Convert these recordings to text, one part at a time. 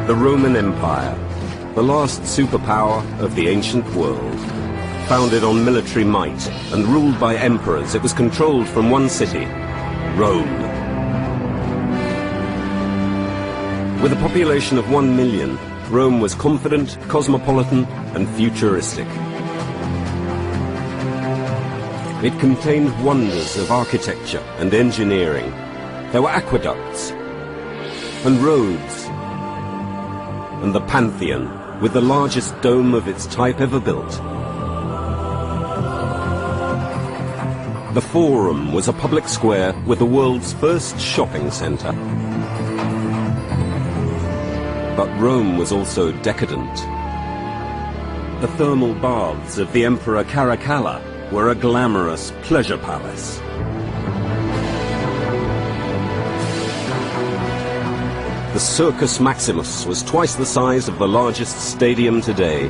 The Roman Empire, the last superpower of the ancient world. Founded on military might and ruled by emperors, it was controlled from one city, Rome. With a population of 1 million, Rome was confident, cosmopolitan, and futuristic. It contained wonders of architecture and engineering. There were aqueducts and roads, and the Pantheon, with the largest dome of its type ever built. The Forum was a public square with the world's first shopping center. But Rome was also decadent. The thermal baths of the Emperor Caracalla were a glamorous pleasure palace. The Circus Maximus was twice the size of the largest stadium today.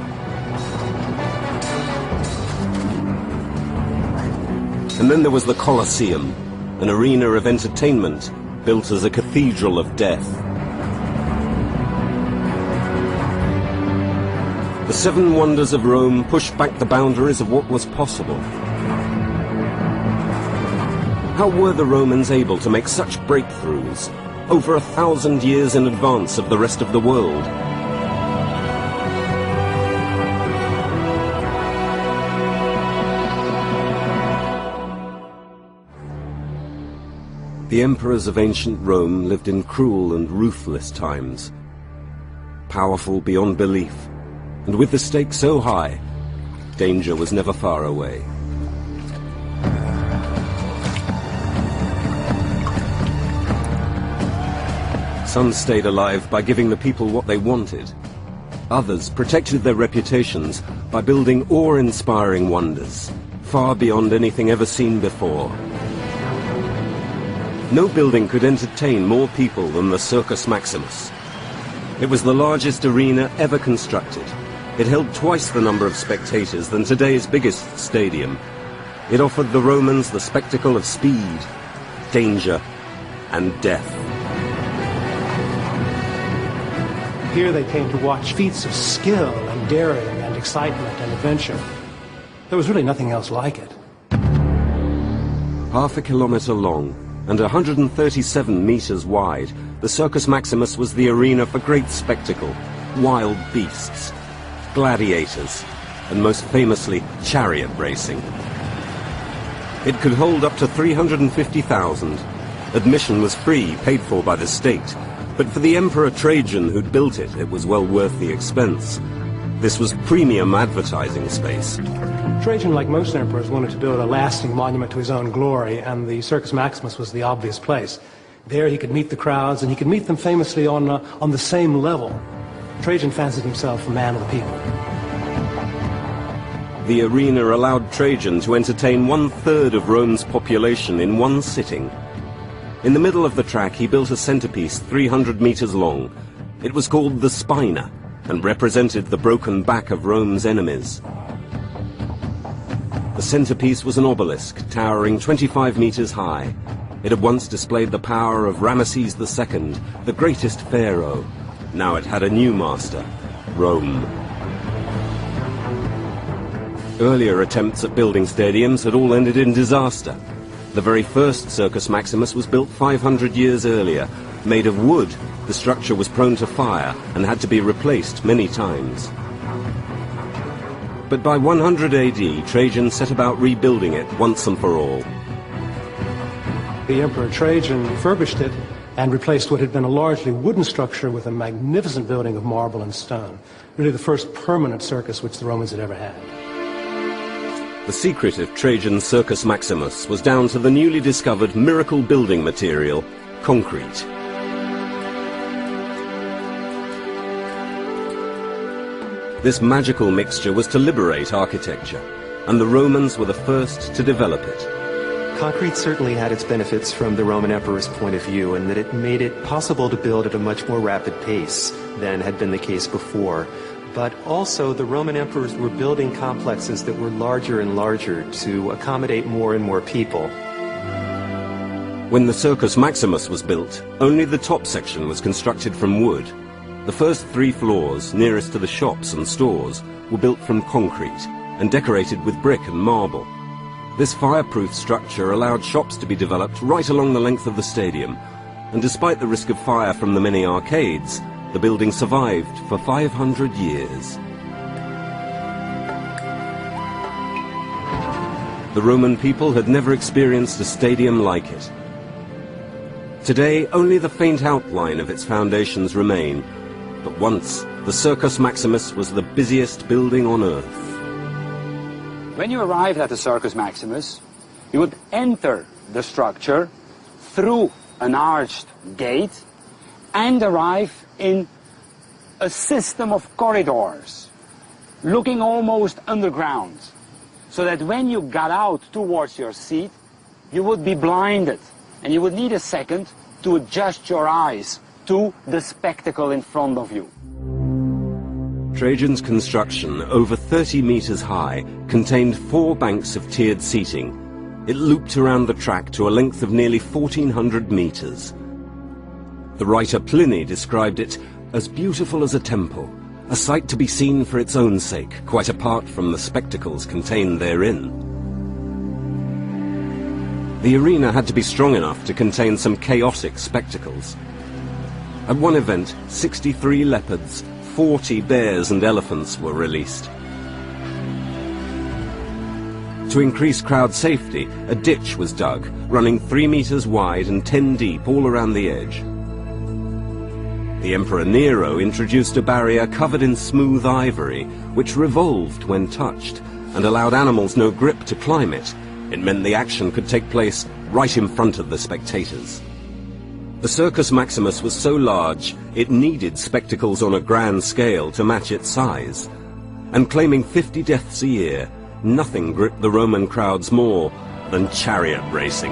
And then there was the Colosseum, an arena of entertainment built as a cathedral of death. The seven wonders of Rome pushed back the boundaries of what was possible. How were the Romans able to make such breakthroughs, over 1,000 years in advance of the rest of the world? The emperors of ancient Rome lived in cruel and ruthless times, powerful beyond belief, and with the stakes so high, danger was never far away. Some stayed alive by giving the people what they wanted. Others protected their reputations by building awe-inspiring wonders, far beyond anything ever seen before. No building could entertain more people than the Circus Maximus. It was the largest arena ever constructed. It held twice the number of spectators than today's biggest stadium. It offered the Romans the spectacle of speed, danger, and death. Here they came to watch feats of skill and daring and excitement and adventure. There was really nothing else like it. Half a kilometer long and 137 meters wide, the Circus Maximus was the arena for great spectacle, wild beasts, gladiators, and most famously, chariot racing. It could hold up to 350,000. Admission was free, paid for by the state. But for the Emperor Trajan who'd built it, it was well worth the expense. This was premium advertising space. Trajan, like most emperors, wanted to build a lasting monument to his own glory, and the Circus Maximus was the obvious place. There he could meet the crowds, and he could meet them famously on the same level. Trajan fancied himself a man of the people. The arena allowed Trajan to entertain 1/3 of Rome's population in one sitting. In the middle of the track, he built a centerpiece 300 meters long. It was called the Spina, and represented the broken back of Rome's enemies. The centerpiece was an obelisk towering 25 meters high. It had once displayed the power of Ramesses II, the greatest pharaoh. Now it had a new master, Rome. Earlier attempts at building stadiums had all ended in disaster. The very first Circus Maximus was built 500 years earlier. Made of wood, the structure was prone to fire and had to be replaced many times. But by 100 AD, Trajan set about rebuilding it once and for all. The Emperor Trajan refurbished it and replaced what had been a largely wooden structure with a magnificent building of marble and stone. Really the first permanent circus which the Romans had ever had. The secret of Trajan's Circus Maximus was down to the newly discovered miracle building material, concrete. This magical mixture was to liberate architecture, and the Romans were the first to develop it. Concrete certainly had its benefits from the Roman emperor's point of view, in that it made it possible to build at a much more rapid pace than had been the case before. But also the Roman emperors were building complexes that were larger and larger to accommodate more and more people. When the Circus Maximus was built, only the top section was constructed from wood. The first 3 floors, nearest to the shops and stores, were built from concrete and decorated with brick and marble. This fireproof structure allowed shops to be developed right along the length of the stadium, and despite the risk of fire from the many arcades, the building survived for 500 years. The Roman people had never experienced a stadium like it. Today, only the faint outline of its foundations remain, but once, the Circus Maximus was the busiest building on Earth. When you arrived at the Circus Maximus, you would enter the structure through an arched gate and arrive in a system of corridors, looking almost underground, so that when you got out towards your seat, you would be blinded, and you would need a second to adjust your eyes to the spectacle in front of you. Trajan's construction, over 30 meters high, contained 4 banks of tiered seating. It looped around the track to a length of nearly 1,400 meters. The writer Pliny described it as beautiful as a temple, a sight to be seen for its own sake, quite apart from the spectacles contained therein. The arena had to be strong enough to contain some chaotic spectacles. At one event, 63 leopards, 40 bears and elephants were released. To increase crowd safety, a ditch was dug, running 3 meters wide and 10 deep all around the edge. The Emperor Nero introduced a barrier covered in smooth ivory, which revolved when touched, and allowed animals no grip to climb it. It meant the action could take place right in front of the spectators. The Circus Maximus was so large, it needed spectacles on a grand scale to match its size. And claiming 50 deaths a year, nothing gripped the Roman crowds more than chariot racing.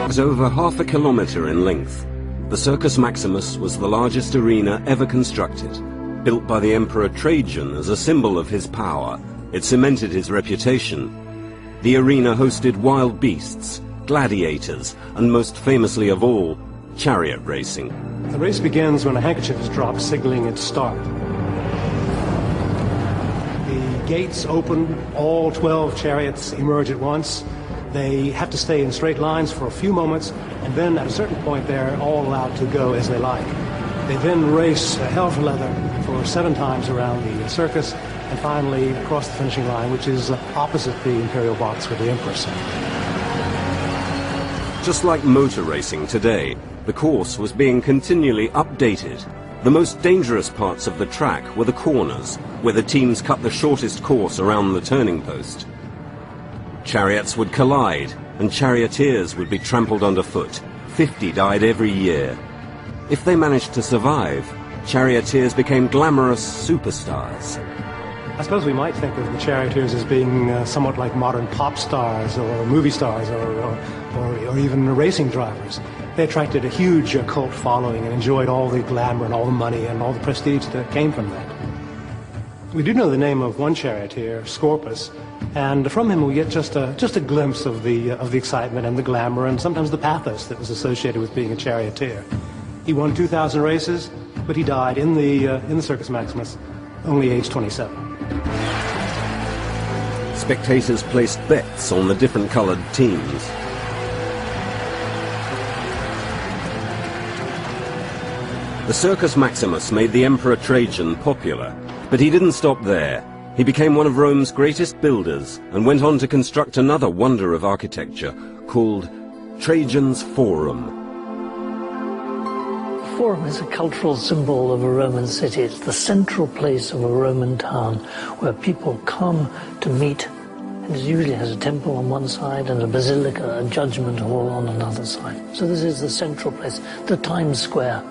It was over half a kilometer in length. The Circus Maximus was the largest arena ever constructed. Built by the Emperor Trajan as a symbol of his power, it cemented his reputation. The arena hosted wild beasts, gladiators, and most famously of all, chariot racing. The race begins when a handkerchief is dropped, signaling its start. The gates open, all 12 chariots emerge at once. They have to stay in straight lines for a few moments, and then at a certain point they're all allowed to go as they like. They then race hell for leather for 7 times around the circus, and finally across the finishing line, which is opposite the imperial box where the emperor sat. Just like motor racing today, the course was being continually updated. The most dangerous parts of the track were the corners, where the teams cut the shortest course around the turning post. Chariots would collide, and charioteers would be trampled underfoot. 50 died every year. If they managed to survive, charioteers became glamorous superstars. I suppose we might think of the charioteers as being somewhat like modern pop stars or movie stars or even racing drivers. They attracted a huge cult following and enjoyed all the glamour and all the money and all the prestige that came from that. We do know the name of one charioteer, Scorpus, and from him we get just a glimpse of the excitement and the glamour and sometimes the pathos that was associated with being a charioteer. He won 2,000 races, but he died in the Circus Maximus, only age 27. Spectators placed bets on the different colored teams. The Circus Maximus made the Emperor Trajan popular, but he didn't stop there. He became one of Rome's greatest builders and went on to construct another wonder of architecture called Trajan's Forum. Forum is a cultural symbol of a Roman city. It's the central place of a Roman town where people come to meet. And it usually has a temple on one side and a basilica, a judgment hall on another side. So this is the central place, the Times Square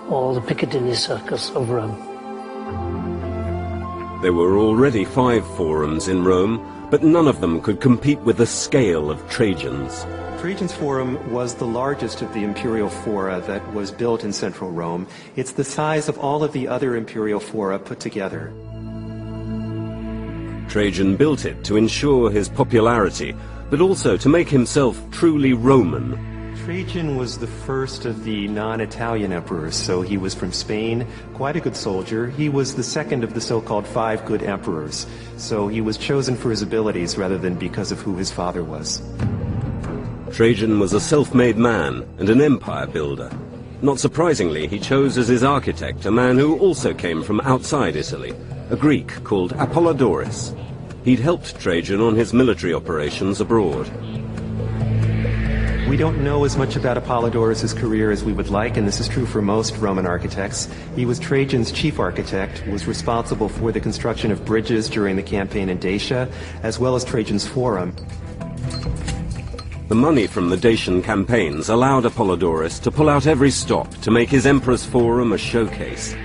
or the Piccadilly Circus of Rome. There were already 5 forums in Rome, but none of them could compete with the scale of Trajan's. Trajan's Forum was the largest of the imperial fora that was built in central Rome. It's the size of all of the other imperial fora put together. Trajan built it to ensure his popularity, but also to make himself truly Roman. Trajan was the first of the non-Italian emperors, so he was from Spain, quite a good soldier. He was the second of the so-called 5 good emperors, so he was chosen for his abilities rather than because of who his father was. Trajan was a self-made man and an empire builder. Not surprisingly, he chose as his architect a man who also came from outside Italy, a Greek called Apollodorus. He'd helped Trajan on his military operations abroad. We don't know as much about Apollodorus' career as we would like, and this is true for most Roman architects. He was Trajan's chief architect, was responsible for the construction of bridges during the campaign in Dacia, as well as Trajan's Forum. The money from the Dacian campaigns allowed Apollodorus to pull out every stop to make his Emperor's Forum a showcase.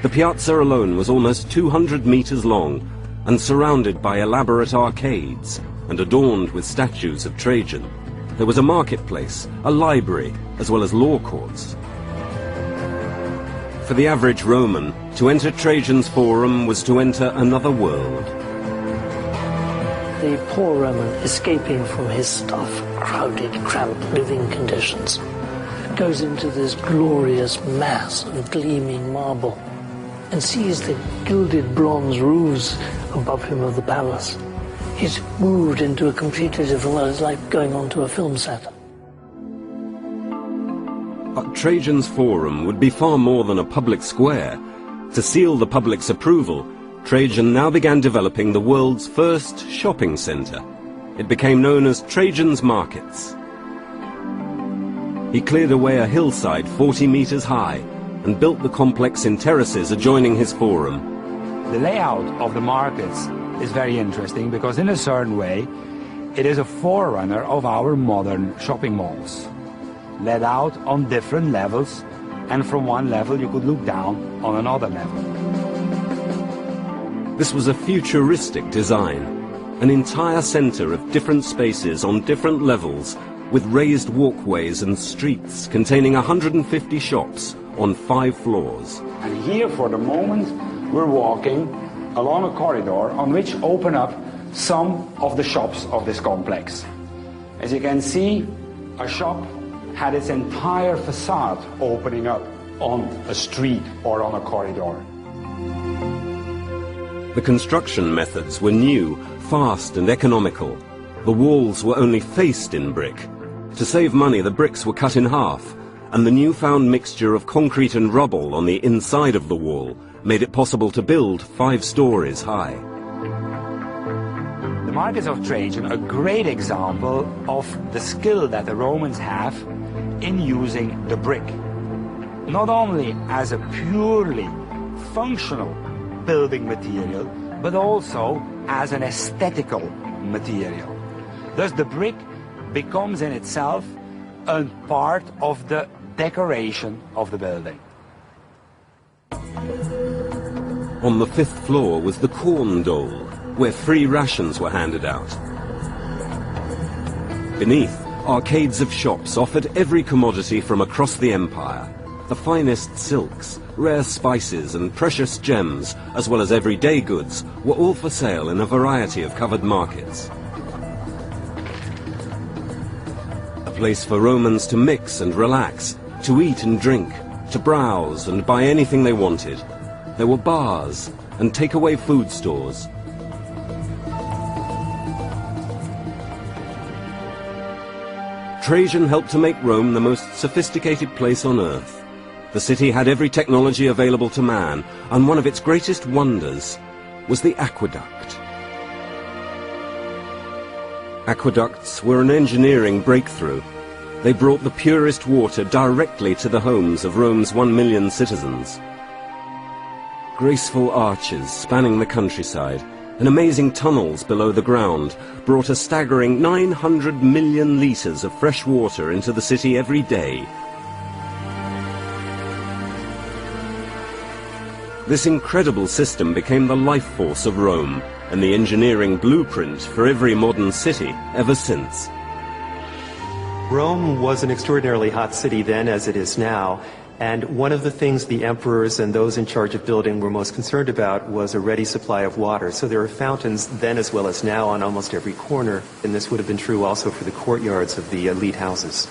The piazza alone was almost 200 meters long and surrounded by elaborate arcades and adorned with statues of Trajan. There was a marketplace, a library, as well as law courts. For the average Roman, to enter Trajan's Forum was to enter another world. The poor Roman, escaping from his stuff, crowded, cramped living conditions, goes into this glorious mass of gleaming marble and sees the gilded bronze roofs above him of the palace. He's moved into a completely different world. It's like going onto a film set. But Trajan's Forum would be far more than a public square. To seal the public's approval, Trajan now began developing the world's first shopping center. It became known as Trajan's Markets. He cleared away a hillside 40 meters high and built the complex in terraces adjoining his forum. The layout of the markets is very interesting because in a certain way it is a forerunner of our modern shopping malls. Laid out on different levels, and from one level you could look down on another level. This was a futuristic design, an entire center of different spaces on different levels with raised walkways and streets containing 150 shops on 5 floors. And here for the moment we're walking along a corridor on which open up some of the shops of this complex. As you can see, a shop had its entire facade opening up on a street or on a corridor. The construction methods were new, fast and economical. The walls were only faced in brick. To save money, the bricks were cut in half, and the newfound mixture of concrete and rubble on the inside of the wall made it possible to build 5 stories high. The markets of Trajan, a great example of the skill that the Romans have in using the brick. Not only as a purely functional building material, but also as an aesthetical material. Thus the brick becomes in itself a part of the decoration of the building. On the 5th floor was the corn dole, where free rations were handed out. Beneath, arcades of shops offered every commodity from across the empire. The finest silks, rare spices and precious gems, as well as everyday goods, were all for sale in a variety of covered markets. A place for Romans to mix and relax, to eat and drink, to browse and buy anything they wanted. There were bars and takeaway food stores. Trajan helped to make Rome the most sophisticated place on earth. The city had every technology available to man, and one of its greatest wonders was the aqueduct. Aqueducts were an engineering breakthrough. They brought the purest water directly to the homes of Rome's 1 million citizens. Graceful arches spanning the countryside and amazing tunnels below the ground brought a staggering 900 million litres of fresh water into the city every day. This incredible system became the life force of Rome and the engineering blueprint for every modern city ever since. Rome was an extraordinarily hot city then, as it is now, and one of the things the emperors and those in charge of building were most concerned about was a ready supply of water. So there are fountains then as well as now on almost every corner, and this would have been true also for the courtyards of the elite houses.